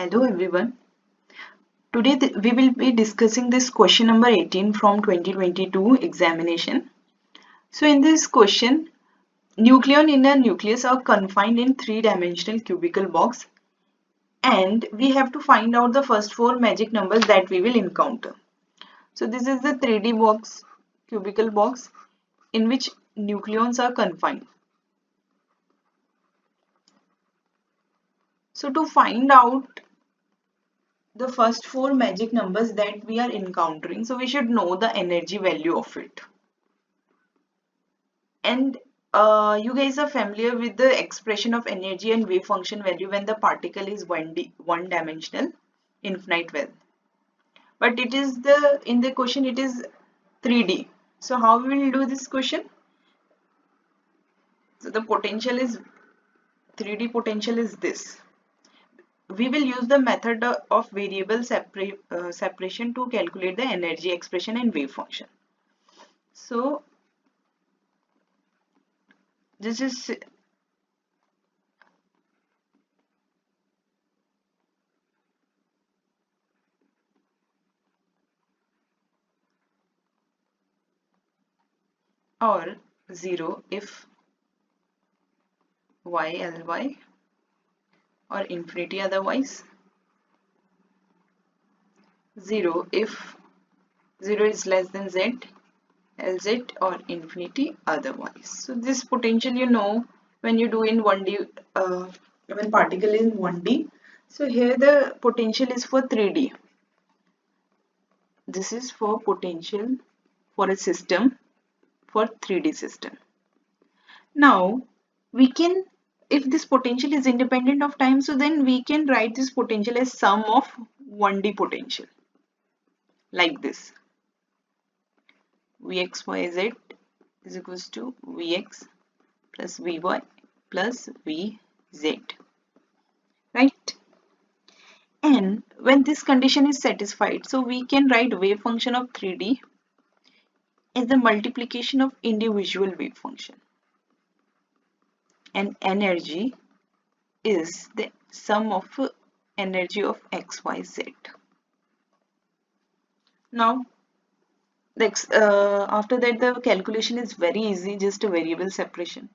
Hello everyone. Today we will be discussing this question number 18 from 2022 examination. So in this question, nucleon in a nucleus are confined in three-dimensional cubical box and we have to find out the first four magic numbers that we will encounter. So this is the 3D box, cubical box in which nucleons are confined. So to find out the first four magic numbers that we are encountering, so we should know the energy value of it. And you guys are familiar with the expression of energy and wave function value when the particle is one dimensional, infinite well. But it is in the question it is 3D. So how we will do this question? So the potential is 3D potential is this. We will use the method of variable separation to calculate the energy expression and wave function. So this is or 0 if y Ly or infinity otherwise, 0 if 0 is less than z, Lz or infinity otherwise. So this potential when you do in 1D, when particle is in 1D. So here the potential is for 3D. This is for potential for a system, for 3D system. Now we can, if this potential is independent of time, so then we can write this potential as sum of 1D potential like this. Vxyz is equals to Vx plus Vy plus Vz, right? And when this condition is satisfied, so we can write wave function of 3D as the multiplication of individual wave function, and energy is the sum of energy of xyz. Now after that the calculation is very easy, just a variable separation.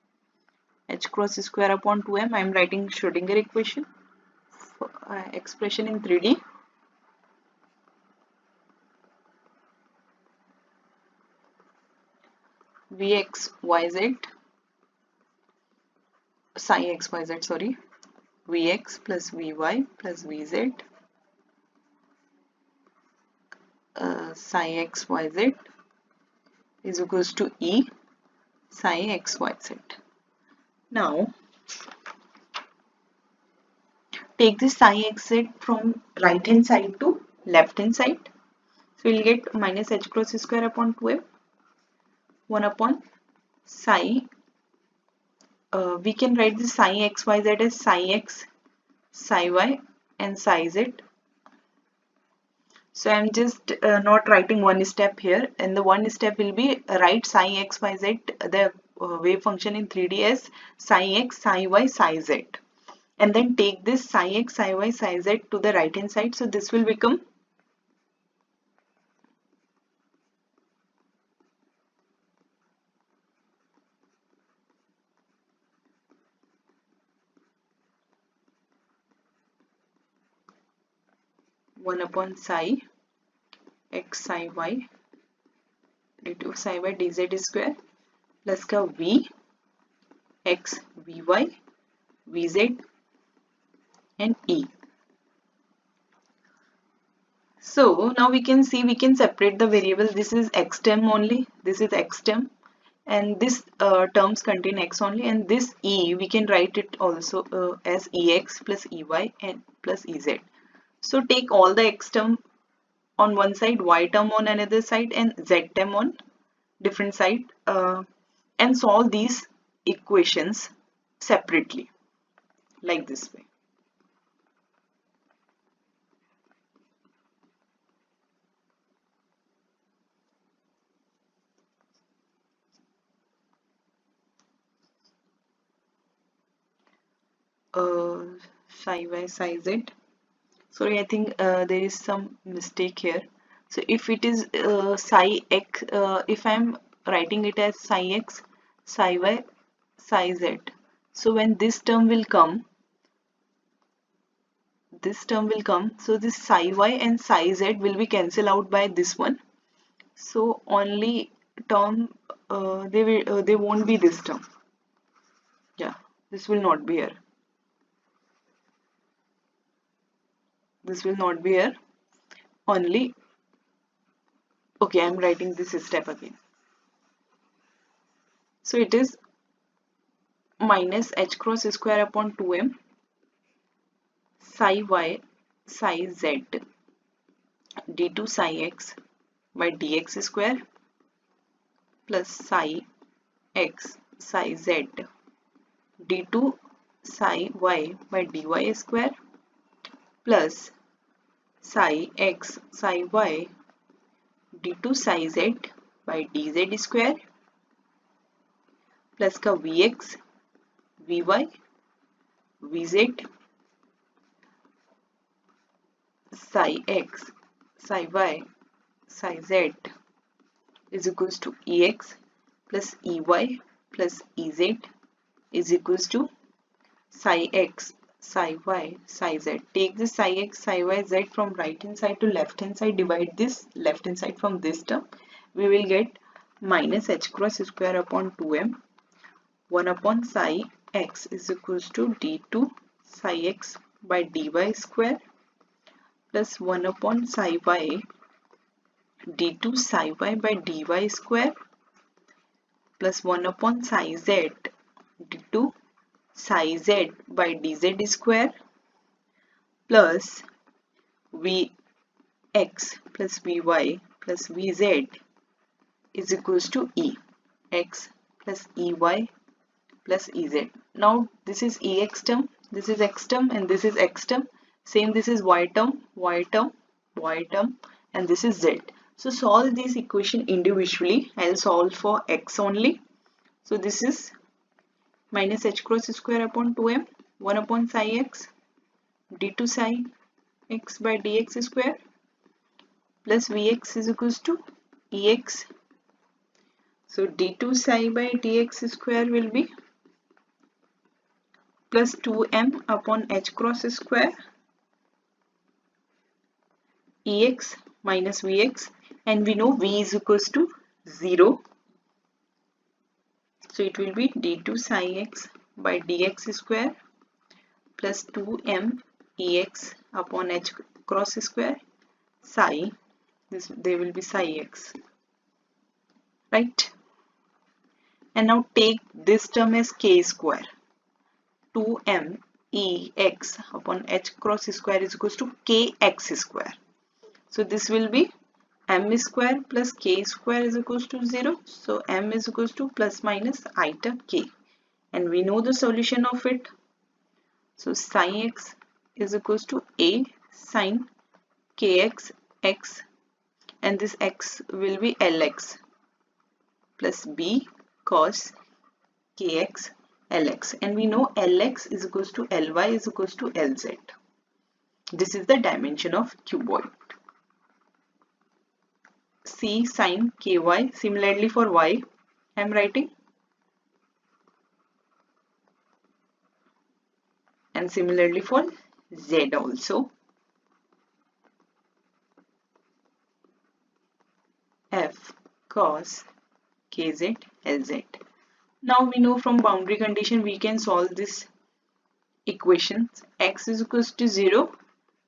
H cross square upon 2m, I am writing Schrodinger equation for, expression in 3D. Vxyz psi xyz, sorry, Vx plus Vy plus Vz psi xyz is equals to E psi xyz. Now take this psi xz from right hand side to left hand side. So we'll get minus h cross square upon 2m, 1 upon psi. We can write this psi xyz as psi x, psi y and psi z. So I'm just not writing one step here, and the one step will be write psi xyz, the wave function in 3D as psi x, psi y, psi z, and then take this psi x, psi y, psi z to the right hand side. So this will become 1 upon psi x, psi y due psi by dz square plus का v x, vy, vz and e. So now we can see, we can separate the variables. This is x term only, this is x term, and this terms contain x only, and this e we can write it also as ex plus ey and plus ez. So take all the x term on one side, y term on another side, and z term on different side, and solve these equations separately like this way. Psi y, psi z Sorry, I think there is some mistake here. So if it is psi x, if I'm writing it as psi x, psi y, psi z, so when this term will come, so this psi y and psi z will be cancelled out by this one. So only term, they won't be this term. Yeah, this will not be here. This will not be here. Only, okay, I'm writing this step again. So it is minus h cross square upon 2m psi y psi z d2 psi x by dx square plus psi x psi z d2 psi y by dy square plus psi x psi y d2 psi z by dz square plus का vx vy vz psi x psi y psi z is equals to ex plus ey plus ez is equals to psi x psi y psi z. Take this psi x psi y z from right hand side to left hand side, divide this left hand side from this term, we will get minus h cross square upon 2m 1 upon psi x is equals to d2 psi x by dy square plus 1 upon psi y d2 psi y by dy square plus 1 upon psi z d2 psi z by dz square plus vx plus vy plus vz is equals to ex plus ey plus ez. Now this is ex term, this is x term, and this is x term. Same, this is y term, y term, y term, and this is z. So solve this equation individually. I'll solve for x only. So this is minus h cross square upon 2m 1 upon psi x d2 psi x by dx square plus vx is equals to ex. So d2 psi by dx square will be plus 2m upon h cross square ex minus vx, and we know v is equals to 0. So it will be d2 psi x by dx square plus 2m ex upon h cross square psi, they will be psi x, right? And now take this term as k square. 2m ex upon h cross square is equals to kx square. So this will be m square plus k square is equals to 0. So m is equals to plus minus iota k, and we know the solution of it. So psi x is equals to a sin kx x, and this x will be lx plus b cos kx lx, and we know lx is equals to ly is equals to lz. This is the dimension of cuboid. C sin ky. Similarly for y, I am writing, and similarly for z also, f cos kz lz. Now we know from boundary condition we can solve this equations. X is equals to 0,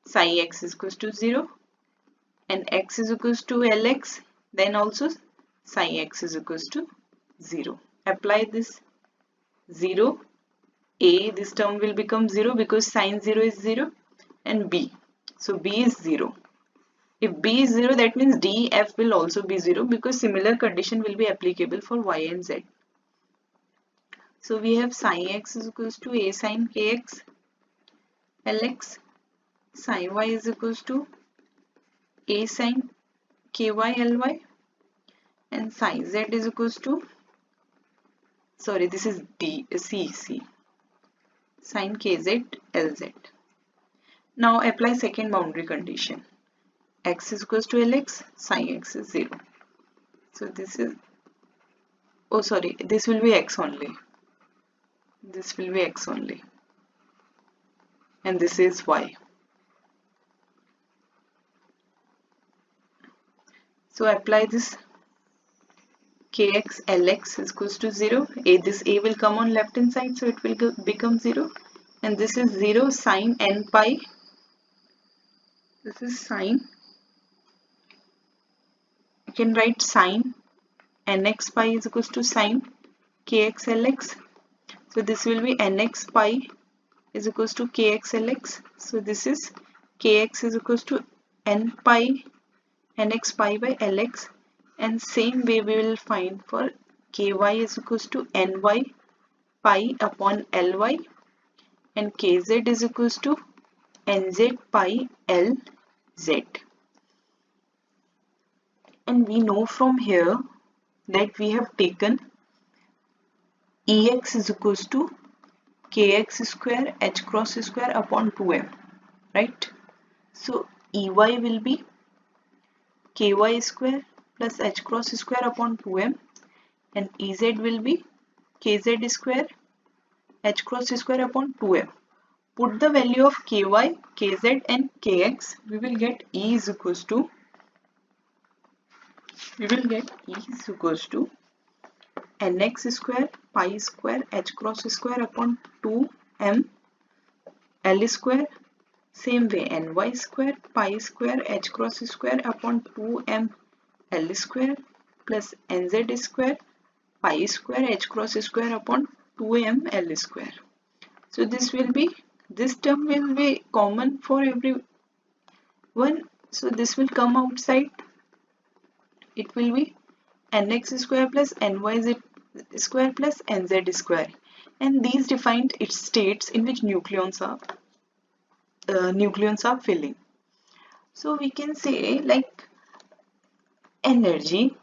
psi x is equals to 0, and x is equals to lx, then also psi x is equals to 0. Apply this 0, a, this term will become 0 because sin 0 is 0, and b, so b is 0. If b is 0, that means df will also be 0 because similar condition will be applicable for y and z. So we have psi x is equals to a sin kx lx, psi y is equals to a sin ky ly, and psi z is equals to, sorry, this is c sin kz lz. Now apply second boundary condition. X is equals to Lx, sin x is 0. So this is, oh sorry, this will be x only. This will be x only. And this is y. So apply this kx Lx is equals to 0. This a will come on left hand side, so it will become 0. And this is 0 sine n pi. This is sine. You can write sine nx pi is equals to sine kx Lx. So this will be nx pi is equals to kx Lx. So this is kx is equals to n pi nx pi by Lx. And same way we will find for ky is equals to ny pi upon ly, and kz is equals to nz pi lz. And we know from here that we have taken Ex is equals to kx square h cross square upon 2m, right? So Ey will be ky square plus h cross square upon 2m, and Ez will be kz square h cross square upon 2m. Put the value of ky, kz and kx, we will get E is equals to nx square pi square h cross square upon 2m l square. Same way ny square pi square h cross square upon 2m l square plus nz square pi square h cross square upon 2m l square. So this term will be common for everyone. So this will come outside. It will be nx square plus ny square plus nz square, and these defined its states in which nucleons are filling. So we can say like energy.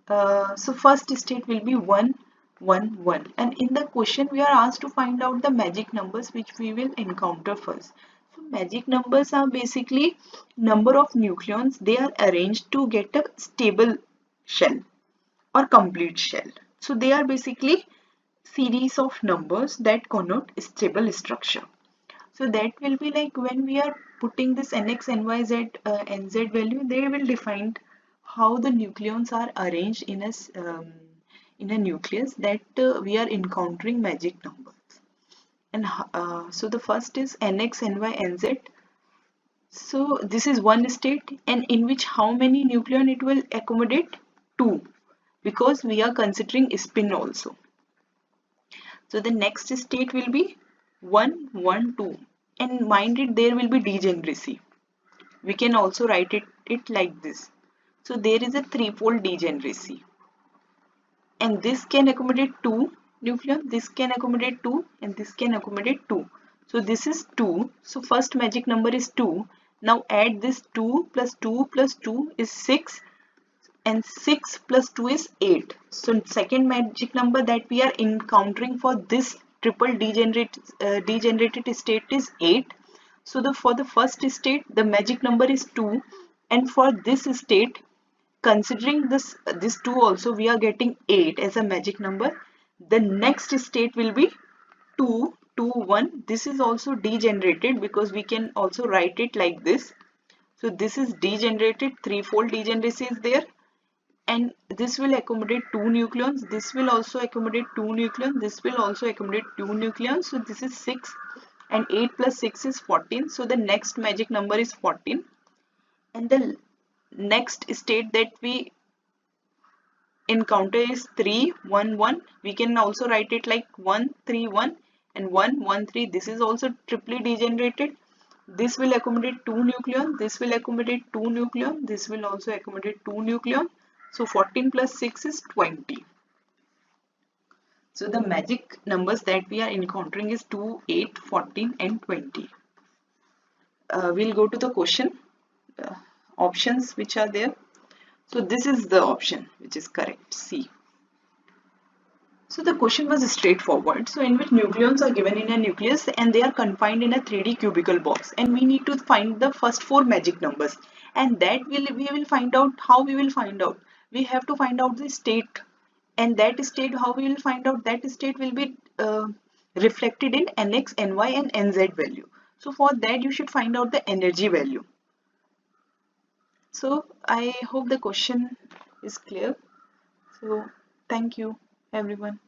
So first state will be 1 1 1, and in the question we are asked to find out the magic numbers which we will encounter first. So magic numbers are basically number of nucleons they are arranged to get a stable shell or complete shell. So they are basically series of numbers that connote stable structure. So that will be like when we are putting this nx, nyz, nz value, they will define how the nucleons are arranged in a nucleus, that we are encountering magic numbers. And so the first is nx, ny, nz. So this is one state, and in which how many nucleon it will accommodate? 2, because we are considering spin also. So the next state will be 1 1 2, and mind it, there will be degeneracy. We can also write it like this. So there is a threefold degeneracy, and this can accommodate 2 nucleon, this can accommodate 2, and this can accommodate 2. So this is 2. So first magic number is 2. Now add this 2 plus 2 plus 2 is 6, and 6 plus 2 is 8. So second magic number that we are encountering for this triple degenerated state is 8. So for the first state the magic number is 2, and for this state, considering this 2 also, we are getting 8 as a magic number. The next state will be 2 2 1. This is also degenerated because we can also write it like this. So this is degenerated, threefold degeneracy is there, and this will accommodate 2 nucleons, this will also accommodate 2 nucleons, this will also accommodate 2 nucleons. So this is 6, and 8 plus 6 is 14. So the next magic number is 14, and the next state that we encounter is 3 1 1. We can also write it like 1 3 1 and 1 1 3. This is also triply degenerated. This will accommodate 2 nucleon, this will accommodate 2 nucleon, this will also accommodate 2 nucleon. So 14 plus 6 is 20. So the magic numbers that we are encountering is 2, 8, 14 and 20. We'll go to the question options which are there. So this is the option which is correct, C. So the question was straightforward. So in which nucleons are given in a nucleus and they are confined in a 3D cubical box, and we need to find the first four magic numbers, and that we will find out. How we will find out? We have to find out the state, and that state, how we will find out that state will be reflected in nx, ny and nz value. So for that you should find out the energy value. So I hope the question is clear. So thank you everyone.